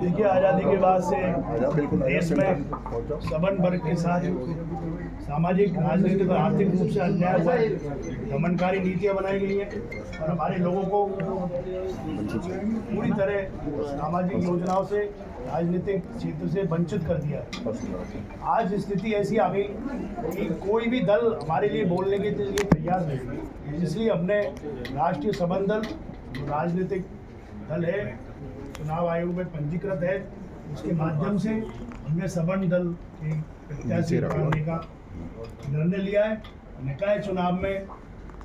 देखिए, आज़ादी के बाद से देश में सवर्ण वर्ग के साथ सामाजिक, राजनीतिक और आर्थिक रूप से अन्याय हुआ है। दमनकारी नीतियाँ बनाई गई हैं और हमारे लोगों को पूरी तरह सामाजिक योजनाओं से, राजनीतिक क्षेत्र से वंचित कर दिया है। आज स्थिति ऐसी आ गई कि कोई भी दल हमारे लिए बोलने के लिए तैयार नहीं है। इसलिए हमने राष्ट्रीय सवर्ण दल, जो राजनीतिक दल है, चुनाव आयोग में पंजीकृत है, उसके माध्यम से हमने सवर्ण दल के प्रत्याशी उतारने का निर्णय लिया है। निकाय चुनाव में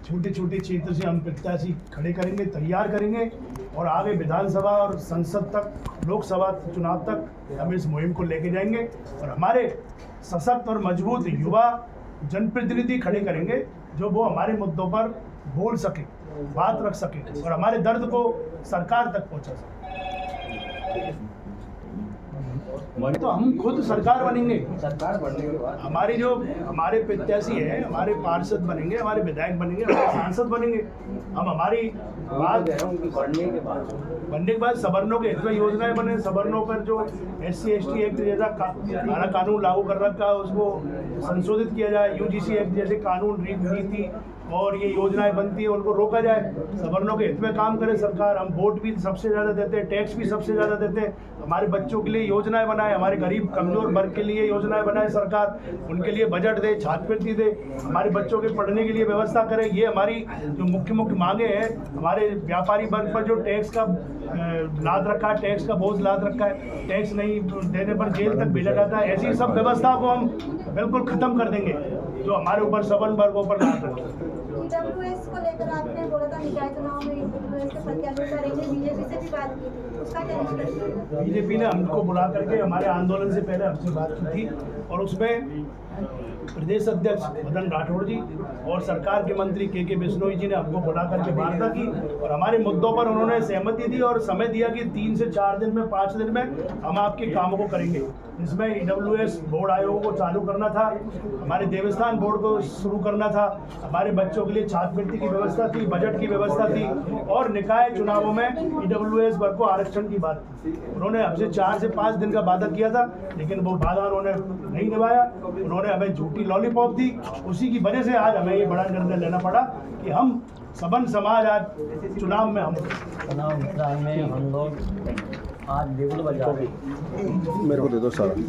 छोटे छोटे क्षेत्र से हम प्रत्याशी खड़े करेंगे, तैयार करेंगे और आगे विधानसभा और संसद तक, लोकसभा चुनाव तक हम इस मुहिम को लेके जाएंगे और हमारे सशक्त और मजबूत युवा जनप्रतिनिधि खड़े करेंगे जो वो हमारे मुद्दों पर बोल सके, बात रख सके और हमारे दर्द को सरकार तक पहुंचा सके। तो हम खुद सरकार बनेंगे। हमारे जो हमारे प्रत्याशी हैं, हमारे पार्षद बनेंगे, हमारे विधायक बनेंगे, हमारे सांसद बनेंगे। हम हमारी बात बनने के बाद सवर्णों के हित में योजनाएं बने। सवर्णों पर जो SC ST एक्ट जैसा कानून लागू कर रखा है उसको संशोधित किया जाए। UGC एक्ट जैसे कानून, नीति और ये योजनाएं बनती है उनको रोका जाए। सवर्णों के हित में काम करे सरकार। हम वोट भी सबसे ज़्यादा देते हैं, टैक्स भी सबसे ज़्यादा देते हैं। हमारे बच्चों के लिए योजनाएं बनाए, हमारे गरीब कमजोर वर्ग के लिए योजनाएं बनाए सरकार, उनके लिए बजट दे, छात्रवृत्ति दे, हमारे बच्चों के पढ़ने के लिए व्यवस्था करे। ये हमारी जो मुख्य मांगे हैं। हमारे व्यापारी वर्ग पर जो टैक्स का लाद रखा है, टैक्स का बोझ लाद रखा है, टैक्स नहीं देने पर जेल तक भेजा जाता है, ऐसी सब व्यवस्था को हम बिल्कुल खत्म कर देंगे जो हमारे ऊपर सवर्ण वर्गों पर लाद रखी। EWS को लेकर आपने बोला था निकाय चुनाव में EWS के प्रत्याशी करेंगे, बीजेपी से भी बात की थी, उसका क्या निष्कर्ष? बीजेपी ने हमको बुला करके हमारे आंदोलन से पहले हमसे बात की थी और उसमें प्रदेश अध्यक्ष मदन राठौड़ जी और सरकार के मंत्री के बिश्नोई जी ने हमको बुला करके वार्ता की और हमारे मुद्दों पर उन्होंने सहमति दी और समय दिया कि 3 से 4 दिन में, 5 दिन में हम आपके कामों को करेंगे। इसमें EWS बोर्ड आयोग को चालू करना था, हमारे देवस्थान बोर्ड को शुरू करना था, हमारे बच्चों के लिए छात्रवृत्ति की व्यवस्था थी, बजट की व्यवस्था थी और निकाय चुनावों में EWS वर्ग को आरक्षण की बात थी। उन्होंने हमसे 4 से 5 दिन का वादा किया था, लेकिन वो वादा उन्होंने नहीं निभाया। उन्होंने हमें झूठी लॉलीपॉप दी। उसी की वजह से आज हमें ये बड़ा निर्णय लेना पड़ा कि हम सवर्ण समाज आज चुनाव में हम लोग आज बिगुल बजा रहे हैं। मेरे को दे दो सारा।